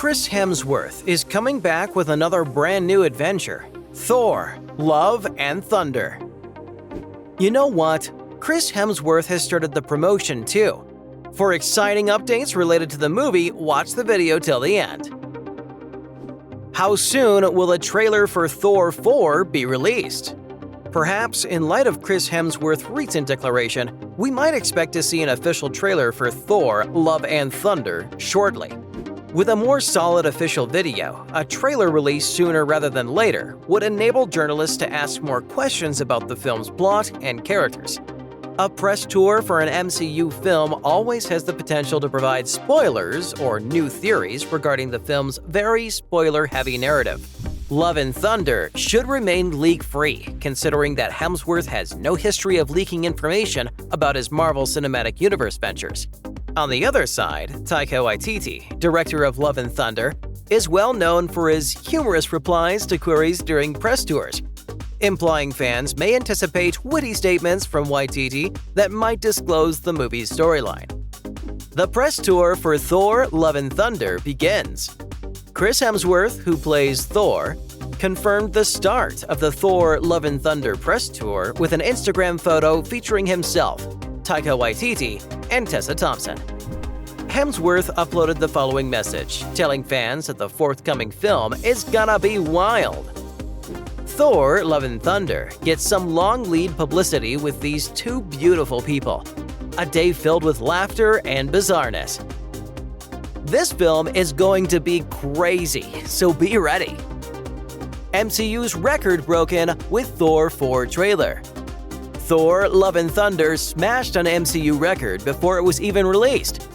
Chris Hemsworth is coming back with another brand new adventure, Thor Love and Thudner. You know what? Chris Hemsworth has started the promotion too. For exciting updates related to the movie, watch the video till the end. How soon will a trailer for Thor 4 be released? Perhaps, in light of Chris Hemsworth's recent declaration, we might expect to see an official trailer for Thor Love and Thudner shortly. With a more solid official video, a trailer released sooner rather than later would enable journalists to ask more questions about the film's plot and characters. A press tour for an MCU film always has the potential to provide spoilers or new theories regarding the film's very spoiler-heavy narrative. Love and Thudner should remain leak-free, considering that Hemsworth has no history of leaking information about his Marvel Cinematic Universe ventures. On the other side, Taika Waititi, director of Love and Thudner, is well known for his humorous replies to queries during press tours, implying fans may anticipate witty statements from Waititi that might disclose the movie's storyline. The press tour for Thor Love and Thudner begins. Chris Hemsworth, who plays Thor, confirmed the start of the Thor Love and Thudner press tour with an Instagram photo featuring himself, Taika Waititi, and Tessa Thompson. Hemsworth uploaded the following message, telling fans that the forthcoming film is gonna be wild. Thor Love and Thudner gets some long lead publicity with these two beautiful people. A day filled with laughter and bizarreness. This film is going to be crazy, so be ready. MCU's record broken with Thor 4 trailer. Thor Love and Thudner smashed an MCU record before it was even released,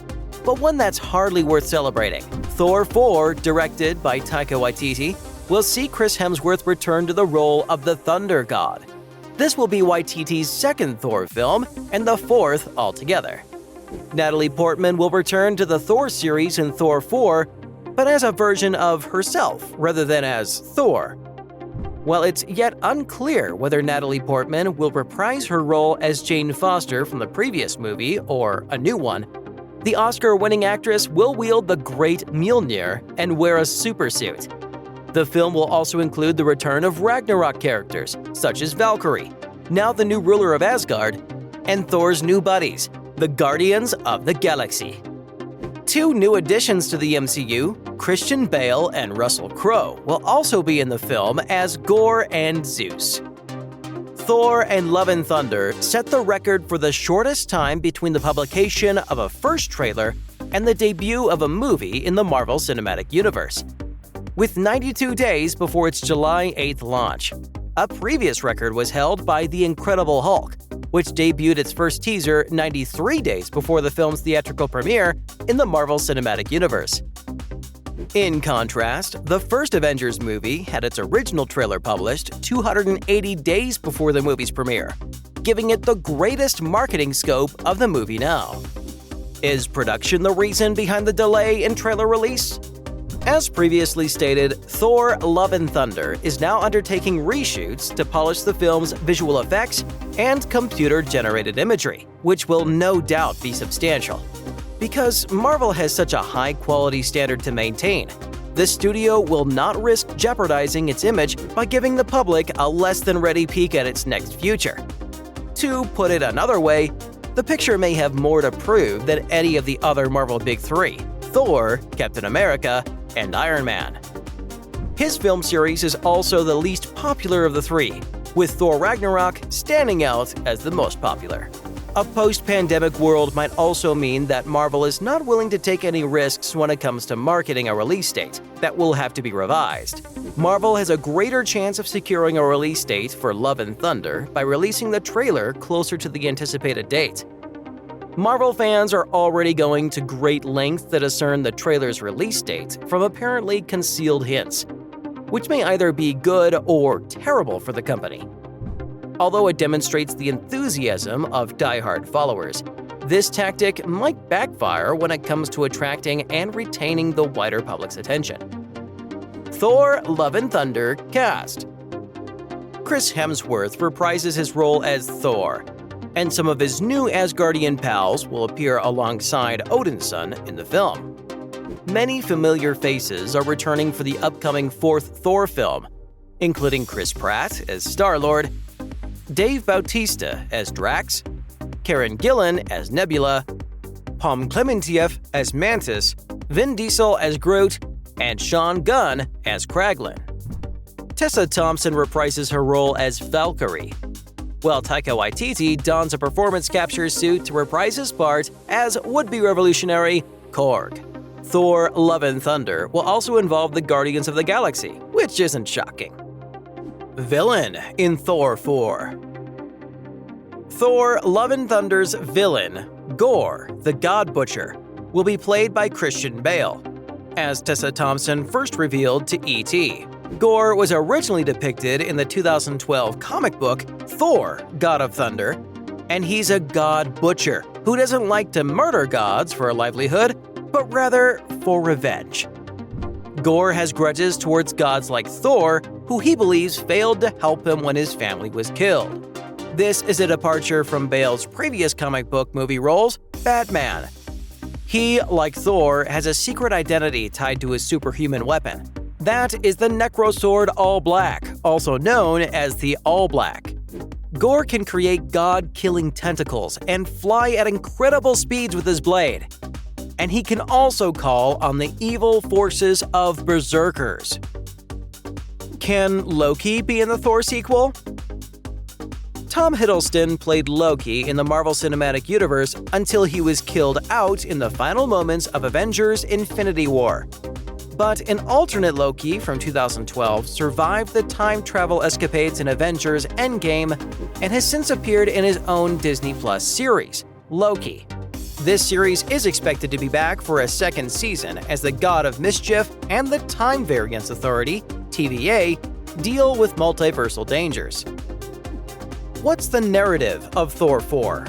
but one that's hardly worth celebrating. Thor 4, directed by Taika Waititi, will see Chris Hemsworth return to the role of the Thunder God. This will be Waititi's second Thor film and the fourth altogether. Natalie Portman will return to the Thor series in Thor 4, but as a version of herself rather than as Thor. While it's yet unclear whether Natalie Portman will reprise her role as Jane Foster from the previous movie or a new one, the Oscar-winning actress will wield the Great Mjolnir and wear a supersuit. The film will also include the return of Ragnarok characters, such as Valkyrie, now the new ruler of Asgard, and Thor's new buddies, the Guardians of the Galaxy. Two new additions to the MCU, Christian Bale and Russell Crowe, will also be in the film as Gorr and Zeus. Thor and Love and Thudner set the record for the shortest time between the publication of a first trailer and the debut of a movie in the Marvel Cinematic Universe, with 92 days before its July 8th launch. A previous record was held by The Incredible Hulk, which debuted its first teaser 93 days before the film's theatrical premiere in the Marvel Cinematic Universe. In contrast, the first Avengers movie had its original trailer published 280 days before the movie's premiere, giving it the greatest marketing scope of the movie now. Is production the reason behind the delay in trailer release? As previously stated, Thor Love and Thudner is now undertaking reshoots to polish the film's visual effects and computer-generated imagery, which will no doubt be substantial. Because Marvel has such a high-quality standard to maintain, the studio will not risk jeopardizing its image by giving the public a less-than-ready peek at its next future. To put it another way, the picture may have more to prove than any of the other Marvel Big Three: Thor, Captain America, and Iron Man. His film series is also the least popular of the three, with Thor Ragnarok standing out as the most popular. A post-pandemic world might also mean that Marvel is not willing to take any risks when it comes to marketing a release date that will have to be revised. Marvel has a greater chance of securing a release date for Love and Thudner by releasing the trailer closer to the anticipated date. Marvel fans are already going to great lengths to discern the trailer's release date from apparently concealed hints, which may either be good or terrible for the company. Although it demonstrates the enthusiasm of die-hard followers, this tactic might backfire when it comes to attracting and retaining the wider public's attention. Thor Love and Thudner cast. Chris Hemsworth reprises his role as Thor, and some of his new Asgardian pals will appear alongside Odin's son in the film. many familiar faces are returning for the upcoming fourth Thor film, including Chris Pratt as Star-Lord, Dave Bautista as Drax, Karen Gillan as Nebula, Pom Klementieff as Mantis, Vin Diesel as Groot, and Sean Gunn as Kraglin. Tessa Thompson reprises her role as Valkyrie, while Taika Waititi dons a performance capture suit to reprise his part as would-be revolutionary Korg. Thor Love and Thudner will also involve the Guardians of the Galaxy, which isn't shocking. Villain in Thor 4. Thor Love and Thunder's villain, Gorr, the God Butcher, will be played by Christian Bale. As Tessa Thompson first revealed to E.T., Gorr was originally depicted in the 2012 comic book Thor, God of Thunder, and he's a god butcher who doesn't like to murder gods for a livelihood, but rather for revenge. Gorr has grudges towards gods like Thor, who he believes failed to help him when his family was killed. This is a departure from Bale's previous comic book movie roles, Batman. He, like Thor, has a secret identity tied to his superhuman weapon. That is the Necrosword All Black, also known as the All Black. Gorr can create god-killing tentacles and fly at incredible speeds with his blade. And he can also call on the evil forces of Berserkers. Can Loki be in the Thor sequel? Tom Hiddleston played Loki in the Marvel Cinematic Universe until he was killed out in the final moments of Avengers Infinity War. But an alternate Loki from 2012 survived the time travel escapades in Avengers Endgame and has since appeared in his own Disney Plus series, Loki. This series is expected to be back for a second season as the God of Mischief and the Time Variance Authority, TVA, deal with multiversal dangers. What's the narrative of Thor 4?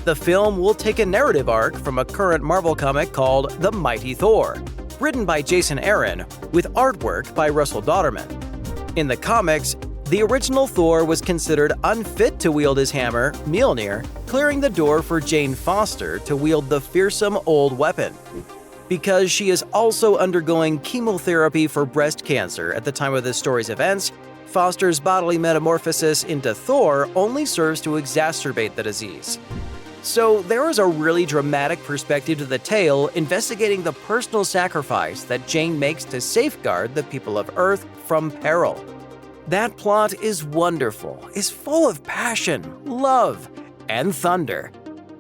The film will take a narrative arc from a current Marvel comic called The Mighty Thor, written by Jason Aaron, with artwork by Russell Dauterman. In the comics, the original Thor was considered unfit to wield his hammer, Mjolnir, clearing the door for Jane Foster to wield the fearsome old weapon. Because she is also undergoing chemotherapy for breast cancer at the time of this story's events, Foster's bodily metamorphosis into Thor only serves to exacerbate the disease. So there is a really dramatic perspective to the tale investigating the personal sacrifice that Jane makes to safeguard the people of Earth from peril. That plot is wonderful, is full of passion, love, and thunder,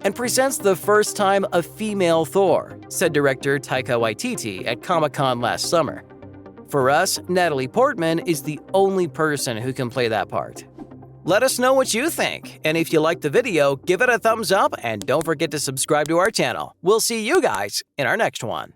and presents the first time a female Thor, said director Taika Waititi at Comic-Con last summer. For us, Natalie Portman is the only person who can play that part. Let us know what you think, and if you liked the video, give it a thumbs up and don't forget to subscribe to our channel. We'll see you guys in our next one.